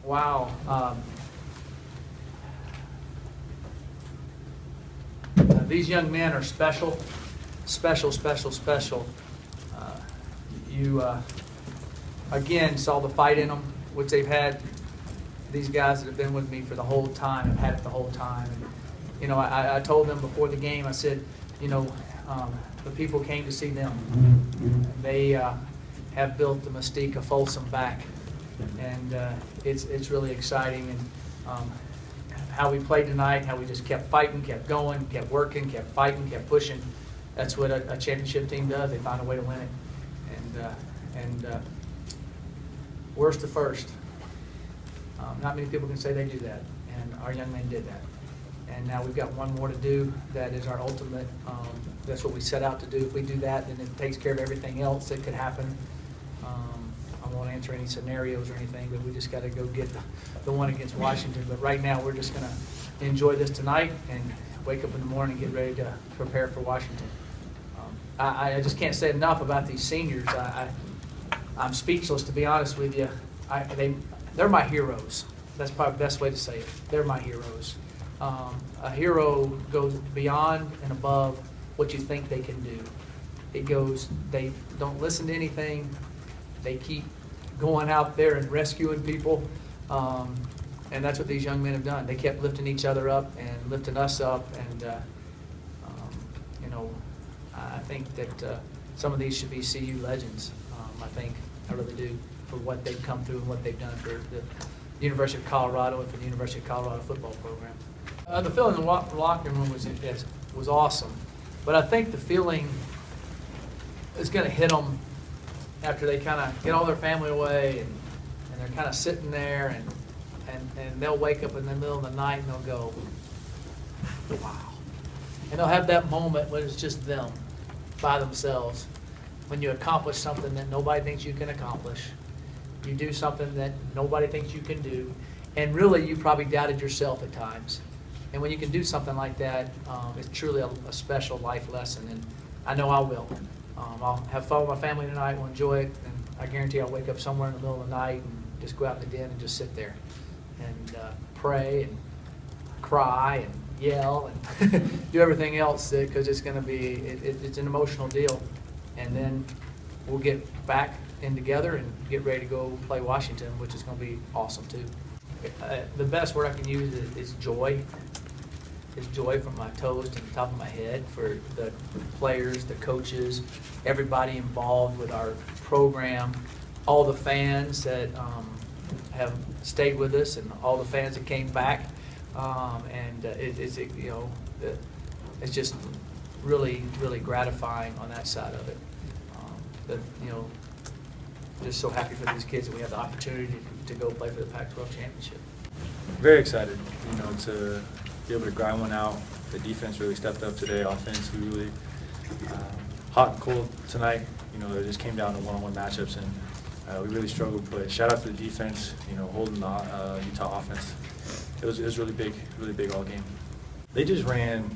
Wow. These young men are special, special, special, special. You, again, saw the fight in them, which they've had. These guys that have been with me for the whole time have had it the whole time. And, you know, I told them before the game, I said, you know, the people came to see them. They have built the mystique of Folsom back. And it's really exciting. And how we played tonight, how we just kept fighting, kept going, kept working, kept fighting, kept pushing. That's what a championship team does. They find a way to win it. And worst to first. Not many people can say they do that, and our young men did that. And now we've got one more to do. That is our ultimate. That's what we set out to do. If we do that, then it takes care of everything else that could happen. I won't answer any scenarios or anything, but we just got to go get the one against Washington. But right now, we're just going to enjoy this tonight and wake up in the morning and get ready to prepare for Washington. I just can't say enough about these seniors. I'm speechless, to be honest with you. They're my heroes. That's probably the best way to say it. They're my heroes. A hero goes beyond and above what you think they can do. It goes, they don't listen to anything. They keep going out there and rescuing people. And that's what these young men have done. They kept lifting each other up and lifting us up. And, you know, I think that some of these should be CU legends. I really do, for what they've come through and what they've done for the University of Colorado and for the University of Colorado football program. The feeling in the locker room was awesome, but I think the feeling is going to hit them after they kind of get all their family away and they're kind of sitting there and they'll wake up in the middle of the night and they'll go, wow. And they'll have that moment when it's just them by themselves. When you accomplish something that nobody thinks you can accomplish, you do something that nobody thinks you can do, and really you probably doubted yourself at times. And when you can do something like that, it's truly a special life lesson, and I know I will. I'll have fun with my family tonight, we'll enjoy it, and I guarantee I'll wake up somewhere in the middle of the night and just go out in the den and just sit there and pray and cry and yell and do everything else, because it's going to be, it's an emotional deal. And then we'll get back in together and get ready to go play Washington, which is going to be awesome too. The best word I can use is joy. It's joy from my toes to the top of my head for the players, the coaches, everybody involved with our program, all the fans that have stayed with us, and all the fans that came back. You know, it's just really, really gratifying on that side of it. You know, just so happy for these kids that we have the opportunity to go play for the Pac-12 championship. Very excited, you know, to be able to grind one out. The defense really stepped up today. Offense, we really hot and cold tonight. You know, it just came down to one-on-one matchups, and we really struggled. But shout out to the defense, you know, holding the Utah offense. It was really big all game. They just ran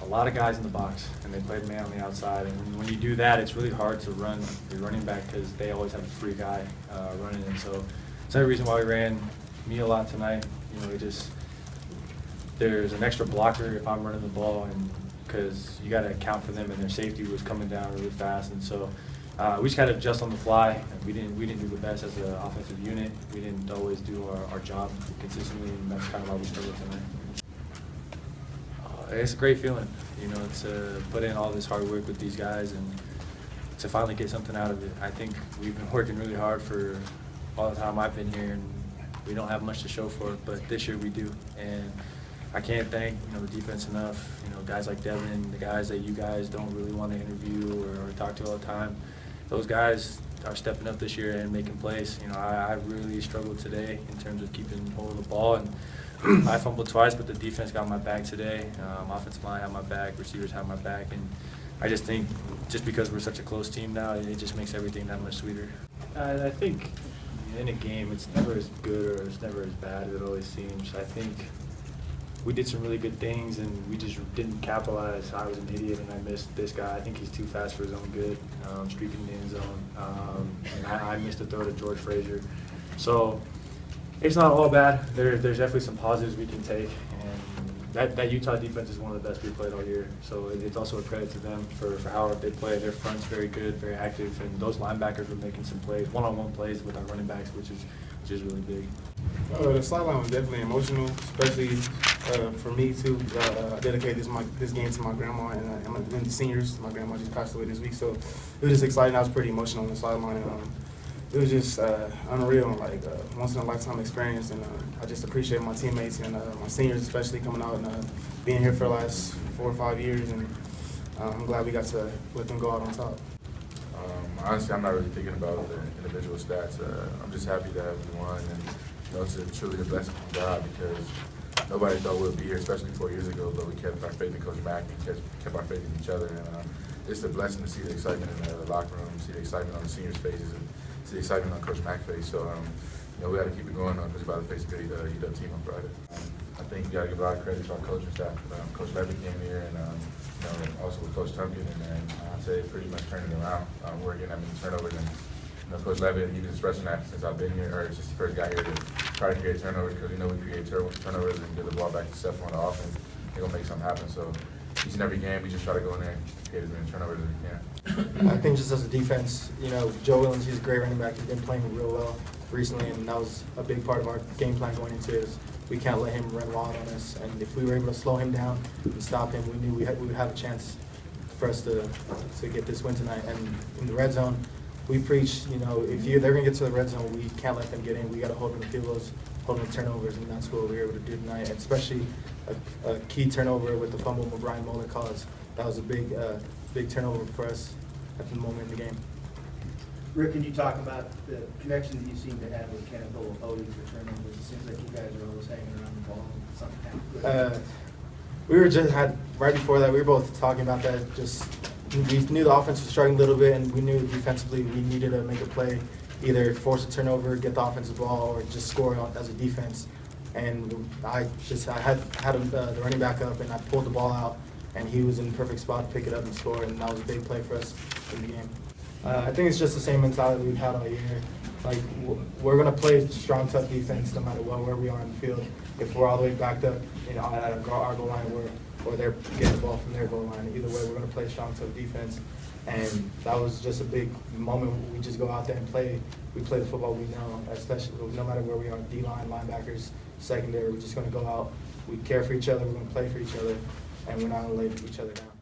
a lot of guys in the box, and they played man on the outside. And when you do that, it's really hard to run your running back because they always have a free guy running. And so it's another reason why we ran me a lot tonight. You know, there's an extra blocker if I'm running the ball, and because you got to account for them, and their safety was coming down really fast. And so we just got to adjust on the fly. And we didn't do the best as an offensive unit. We didn't always do our job consistently, and that's kind of why we struggled tonight. It's a great feeling, you know, to put in all this hard work with these guys and to finally get something out of it. I think we've been working really hard for all the time I've been here, and we don't have much to show for it, but this year we do. And I can't thank, you know, the defense enough. You know, guys like Devin, the guys that you guys don't really want to interview or talk to all the time. Those guys are stepping up this year and making plays. You know, I really struggled today in terms of keeping hold of the ball, and I fumbled twice, but the defense got my back today. Offensive line had my back, receivers had my back, and I just think just because we're such a close team now, it just makes everything that much sweeter. I think in a game, it's never as good or it's never as bad as it always seems. I think we did some really good things, and we just didn't capitalize. I was an idiot, and I missed this guy. I think he's too fast for his own good, streaking in the end zone. And I missed a throw to George Frazier. So It's not all bad. There's definitely some positives we can take, and that Utah defense is one of the best we've played all year. So it's also a credit to them for how they play. Their front's very good, very active, and those linebackers were making some plays, one-on-one plays with our running backs, which is really big. The sideline was definitely emotional, especially for me too. I dedicate this game to my grandma and the seniors. My grandma just passed away this week, so it was just exciting. I was pretty emotional on the sideline. It was just unreal, like once in a lifetime experience, and I just appreciate my teammates and my seniors, especially coming out and being here for the last 4 or 5 years, and I'm glad we got to let them go out on top. Honestly, I'm not really thinking about the individual stats. I'm just happy that we won, and it's truly a blessing from God because nobody thought we'd be here, especially 4 years ago. But we kept our faith in Coach Mack and kept our faith in each other, and it's a blessing to see the excitement in the locker room, see the excitement on the seniors' faces, and see the excitement on Coach Mack's face. So we got to keep it going on because we're about to face a good UW team on Friday. I think you got to give a lot of credit to our coaching staff. Coach Levy came here, and also with Coach Tumpkin, and I'd say pretty much turning it around. We're getting that many turnovers, and Coach Levy, he's been expressing that since I've been here, or since he first got here, to try to create turnovers because we create turnovers and get the ball back to Steph on the offense. They're gonna make something happen. So each and every game, we just try to go in there and create as many turnovers as we can. I think just as a defense, Joe Williams, he's a great running back. He's been playing real well recently, and that was a big part of our game plan going into it. Is we can't let him run wild on us, and if we were able to slow him down and stop him, we knew we would have a chance for us to get this win tonight. And in the red zone, we preach, if they're going to get to the red zone, we can't let them get in. We got to hold them to field goals, hold them to turnovers, and that's what we were able to do tonight. And especially a key turnover with the fumble with Brian Moeller caused. That was a big turnover for us at the moment in the game. Rick, can you talk about the connection that you seem to have with Kenneth Olapodi for turnovers? It seems like you guys are always hanging around the ball. Something we were right before that, we were both talking about that. We knew the offense was struggling a little bit, and we knew defensively we needed to make a play, either force a turnover, get the offensive ball, or just score as a defense. And I had the running back up, and I pulled the ball out, and he was in the perfect spot to pick it up and score, and that was a big play for us in the game. I think it's just the same mentality we've had all year. Like, we're going to play strong, tough defense no matter where we are in the field. If we're all the way backed up, at our goal line, or they're getting the ball from their goal line. Either way, we're going to play strong, tough defense. And that was just a big moment. We just go out there and play. We play the football we know, especially no matter where we are, D-line, linebackers, secondary. We're just going to go out. We care for each other. We're going to play for each other. And we're not going to lay each other down.